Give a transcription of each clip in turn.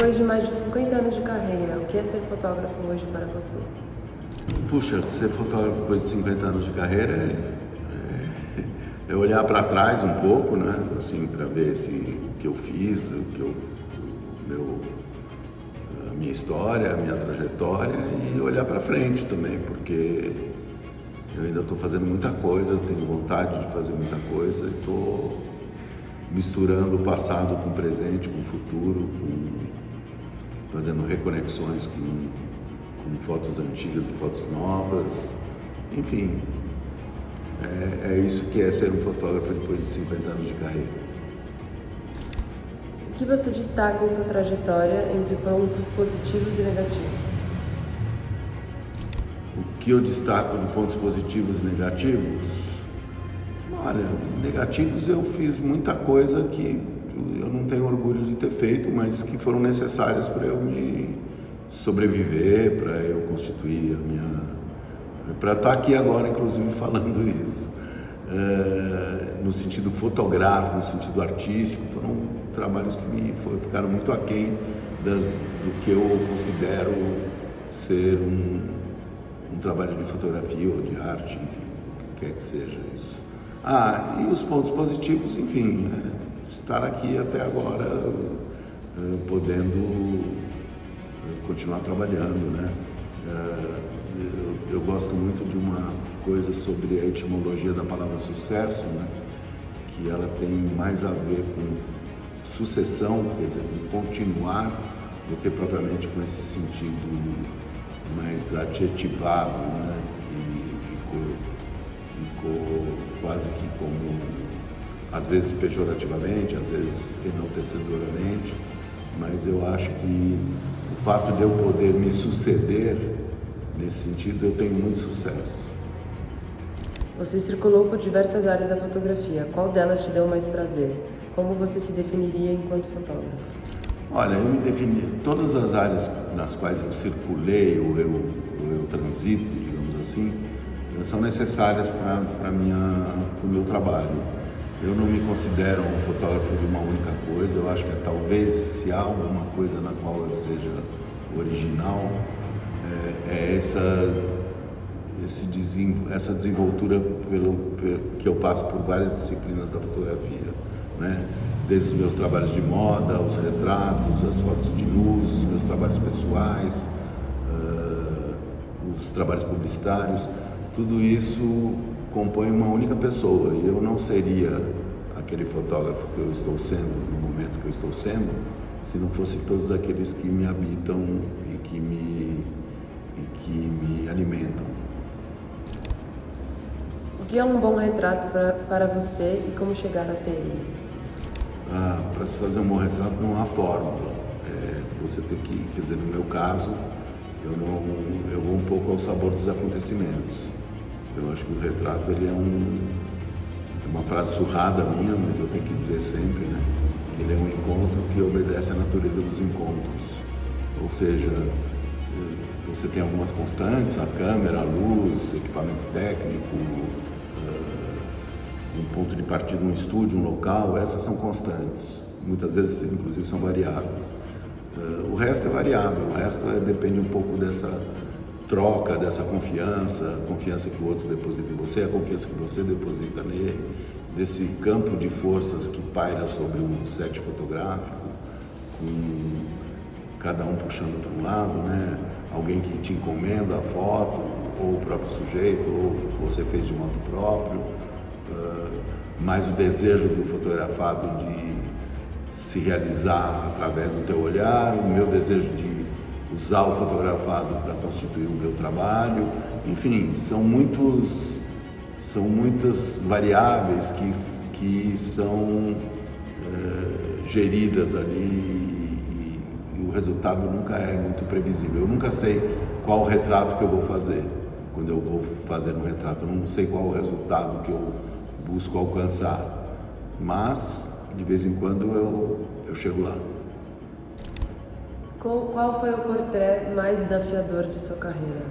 Depois de mais de 50 anos de carreira, o que é ser fotógrafo hoje para você? Puxa, ser fotógrafo depois de 50 anos de carreira é olhar para trás um pouco, né? Assim, para ver o que eu fiz, a minha história, a minha trajetória e olhar para frente também, porque eu ainda estou fazendo muita coisa, eu tenho vontade de fazer muita coisa e estou misturando o passado com o presente, com o futuro, fazendo reconexões com fotos antigas e fotos novas, enfim, é isso que é ser um fotógrafo depois de 50 anos de carreira. O que você destaca em sua trajetória entre pontos positivos e negativos? O que eu destaco de pontos positivos e negativos? Olha, negativos eu fiz muita coisa que eu não tenho orgulho de ter feito, mas que foram necessárias para eu me sobreviver, para eu constituir para estar aqui agora, inclusive, falando isso. No sentido fotográfico, no sentido artístico, foram trabalhos que ficaram muito aquém do que eu considero ser um trabalho de fotografia ou de arte, enfim, o que quer que seja isso. E os pontos positivos, enfim, estar aqui até agora, podendo continuar trabalhando, né? Eu gosto muito de uma coisa sobre a etimologia da palavra sucesso, né? Que ela tem mais a ver com sucessão, quer dizer, com continuar, do que propriamente com esse sentido mais adjetivado, né? Que ficou quase que como, às vezes pejorativamente, às vezes enaltecedoramente, mas eu acho que o fato de eu poder me suceder nesse sentido, eu tenho muito sucesso. Você circulou por diversas áreas da fotografia. Qual delas te deu mais prazer? Como você se definiria enquanto fotógrafo? Olha, eu me defini, todas as áreas nas quais eu circulei ou eu transito, digamos assim, são necessárias para o meu trabalho. Eu não me considero um fotógrafo de uma única coisa. Eu acho que talvez, se há alguma coisa na qual eu seja original, essa desenvoltura que eu passo por várias disciplinas da fotografia, né? Desde os meus trabalhos de moda, os retratos, as fotos de nus, os meus trabalhos pessoais, os trabalhos publicitários, tudo isso compõe uma única pessoa, e eu não seria aquele fotógrafo que eu estou sendo no momento que eu estou sendo, se não fossem todos aqueles que me habitam e que me alimentam. O que é um bom retrato para você e como chegar até ele? Para se fazer um bom retrato não há fórmula. Você tem que, quer dizer, no meu caso, eu vou um pouco ao sabor dos acontecimentos. Eu acho que o retrato ele é uma frase surrada minha, mas eu tenho que dizer sempre, né? Ele é um encontro que obedece à natureza dos encontros. Ou seja, você tem algumas constantes, a câmera, a luz, equipamento técnico, um ponto de partida, um estúdio, um local, essas são constantes. Muitas vezes, inclusive, são variáveis. O resto é variável, o resto depende um pouco dessa troca, dessa confiança, a confiança que o outro deposita em você, a confiança que você deposita nele, desse campo de forças que paira sobre um set fotográfico, com cada um puxando para um lado, né? Alguém que te encomenda a foto, ou o próprio sujeito, ou você fez de modo próprio, mais o desejo do fotografado de se realizar através do teu olhar, o meu desejo de usar o fotografado para constituir o meu trabalho, enfim, são muitas variáveis que são geridas ali e o resultado nunca é muito previsível. Eu nunca sei qual o retrato que eu vou fazer quando eu vou fazer um retrato, eu não sei qual o resultado que eu busco alcançar, mas de vez em quando eu chego lá. Qual foi o portrait mais desafiador de sua carreira?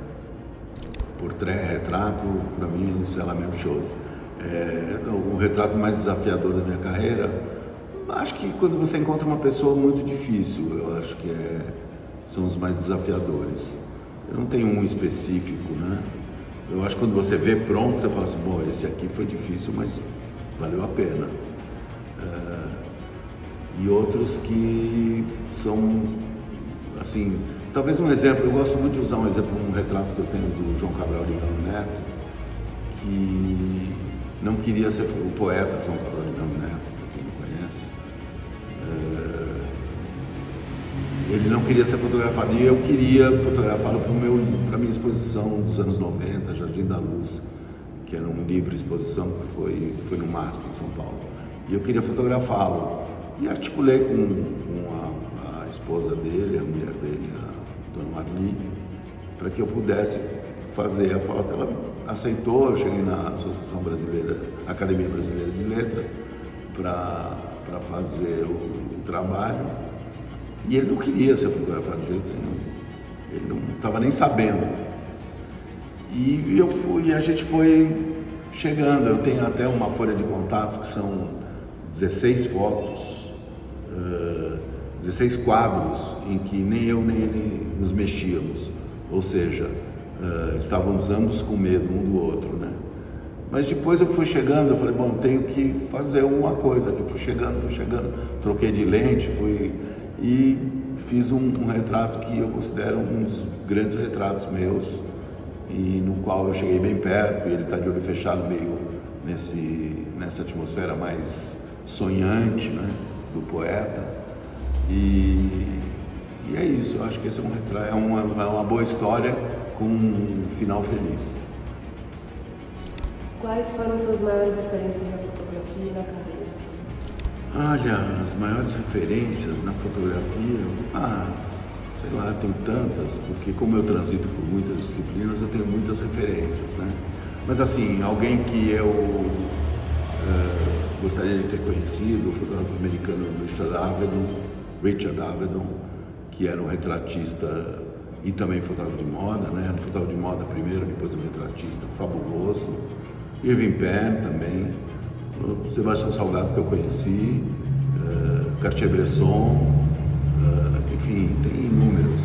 Portrait, retrato, para mim, isso é la même chose. O retrato mais desafiador da minha carreira, Acho que quando você encontra uma pessoa muito difícil, eu acho que são os mais desafiadores. Eu não tenho um específico, né? Eu acho que quando você vê pronto, você fala assim, bom, esse aqui foi difícil, mas valeu a pena. E outros que são, assim, talvez um exemplo, eu gosto muito de usar um exemplo, um retrato que eu tenho do João Cabral Ligano Neto, que não queria ser o poeta João Cabral Ligano Neto, para quem não conhece. Ele não queria ser fotografado e eu queria fotografá-lo para a minha exposição dos anos 90, Jardim da Luz, que era um livro-exposição que foi no MASP, em São Paulo. E eu queria fotografá-lo. E articulei com a esposa dele, a mulher dele, a dona Marli, para que eu pudesse fazer a foto. Ela aceitou, eu cheguei na Associação Brasileira, Academia Brasileira de Letras, para fazer o trabalho. E ele não queria ser fotografado de jeito nenhum. Ele não estava nem sabendo. E eu fui, a gente foi chegando. Eu tenho até uma folha de contatos que são 16 fotos, 16 quadros em que nem eu nem ele nos mexíamos. Ou seja, estávamos ambos com medo um do outro, né? Mas depois eu fui chegando, eu falei, bom, tenho que fazer uma coisa aqui. Fui chegando, troquei de lente, e fiz um retrato que eu considero um dos grandes retratos meus, e no qual eu cheguei bem perto, e ele está de olho fechado, meio nessa atmosfera mais sonhante, né, do poeta. E é isso, eu acho que esse é um retrato, é uma boa história com um final feliz. Quais foram suas maiores referências na fotografia e na carreira? Olha, as maiores referências na fotografia, sei lá, tenho tantas, porque como eu transito por muitas disciplinas, eu tenho muitas referências, né? Mas assim, alguém que eu gostaria de ter conhecido, o fotógrafo americano Richard Avedon, que era um retratista e também fotógrafo de moda, né? Era fotógrafo de moda primeiro, depois um retratista fabuloso. Irving Penn também. O Sebastião Salgado, que eu conheci, Cartier-Bresson, enfim, tem inúmeros.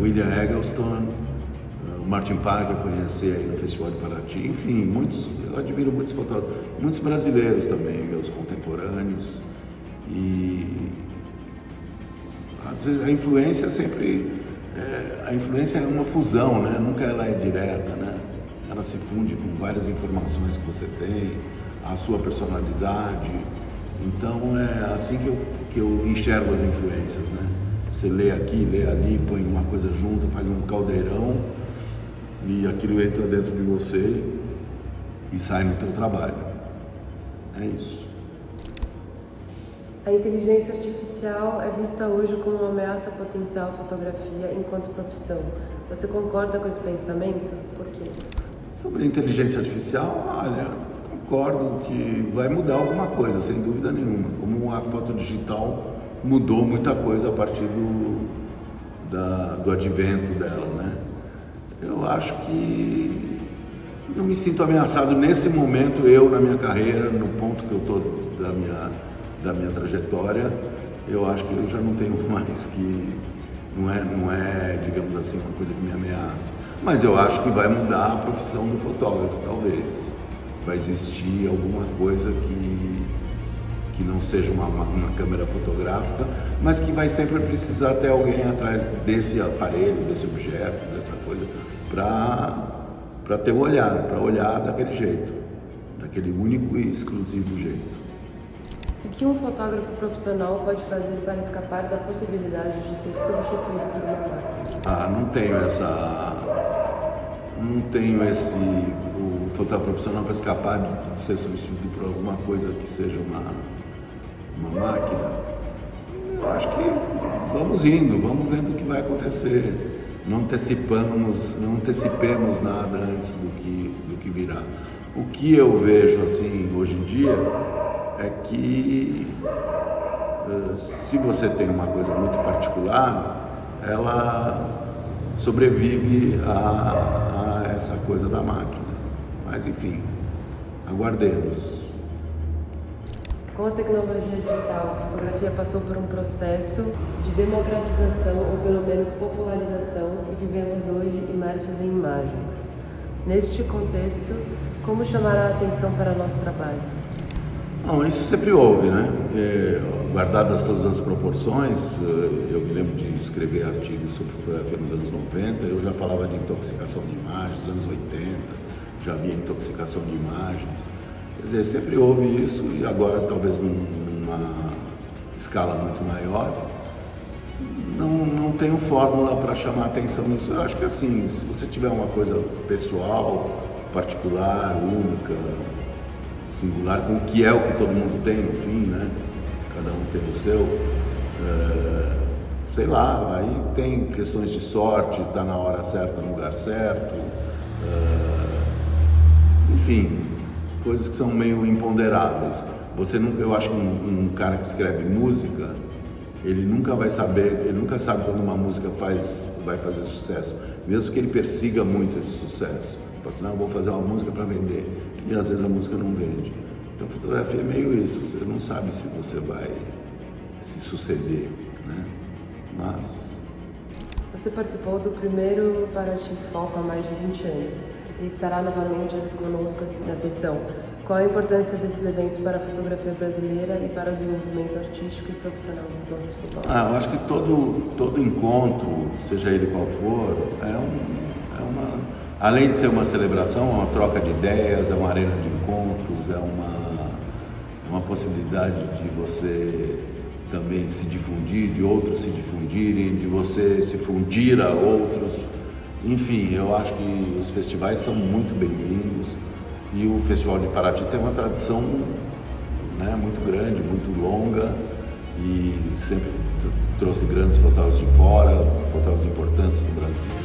William Eggleston, o Martin Parker, eu conheci aí no Festival de Paraty, enfim, eu admiro muitos fotógrafos, muitos brasileiros também, meus contemporâneos. E às vezes a influência é uma fusão, né? Nunca ela é direta, né? Ela se funde com várias informações que você tem, a sua personalidade. Então é assim que eu enxergo as influências, né? Você lê aqui, lê ali, põe uma coisa junto, faz um caldeirão e aquilo entra dentro de você e sai no teu trabalho. É isso. A inteligência artificial é vista hoje como uma ameaça potencial à fotografia enquanto profissão. Você concorda com esse pensamento? Por quê? Sobre a inteligência artificial, olha, concordo que vai mudar alguma coisa, sem dúvida nenhuma. Como a foto digital mudou muita coisa a partir do advento dela, né? Eu acho que não me sinto ameaçado nesse momento, eu na minha carreira, no ponto que eu estou da minha trajetória, eu acho que eu já não tenho mais que... Não é, digamos assim, uma coisa que me ameaça. Mas eu acho que vai mudar a profissão do fotógrafo, talvez. Vai existir alguma coisa que não seja uma câmera fotográfica, mas que vai sempre precisar ter alguém atrás desse aparelho, desse objeto, dessa coisa, para ter um olhar, para olhar daquele jeito, daquele único e exclusivo jeito. O que um fotógrafo profissional pode fazer para escapar da possibilidade de ser substituído por uma máquina? Não tenho o fotógrafo profissional para escapar de ser substituído por alguma coisa que seja uma máquina. Eu acho que vamos indo, vamos vendo o que vai acontecer. Não antecipemos nada antes do que virá. O que eu vejo assim hoje em dia é que se você tem uma coisa muito particular, ela sobrevive a essa coisa da máquina. Mas enfim, Aguardemos. Com a tecnologia digital, a fotografia passou por um processo de democratização ou pelo menos popularização e vivemos hoje imersos em imagens. Neste contexto, como chamar a atenção para o nosso trabalho? Bom, isso sempre houve, né? Guardadas todas as proporções, eu me lembro de escrever artigos sobre fotografia nos anos 90, eu já falava de intoxicação de imagens, nos anos 80, já havia intoxicação de imagens. Quer dizer, sempre houve isso e agora talvez numa escala muito maior. Não tenho fórmula para chamar atenção nisso. Eu acho que assim, se você tiver uma coisa pessoal, particular, única, singular, com que é o que todo mundo tem no fim, né? Cada um tem o seu. Sei lá, aí tem questões de sorte, está na hora certa, no lugar certo. Enfim, coisas que são meio imponderáveis. Eu acho que um cara que escreve música, ele nunca vai saber, ele nunca sabe quando uma música vai fazer sucesso, mesmo que ele persiga muito esse sucesso. Fala assim, não, eu vou fazer uma música para vender, e às vezes a música não vende. Então fotografia é meio isso, você não sabe se você vai se suceder, né? Mas... Você participou do primeiro Paraty Foco há mais de 20 anos e estará novamente conosco nessa edição. Qual a importância desses eventos para a fotografia brasileira e para o desenvolvimento artístico e profissional dos nossos fotógrafos? Eu acho que todo encontro, seja ele qual for, além de ser uma celebração, é uma troca de ideias, é uma arena de encontros, é uma possibilidade de você também se difundir, de outros se difundirem, de você se fundir a outros. Enfim, eu acho que os festivais são muito bem-vindos e o Festival de Paraty tem uma tradição, né, muito grande, muito longa e sempre trouxe grandes fotógrafos de fora, fotógrafos importantes do Brasil.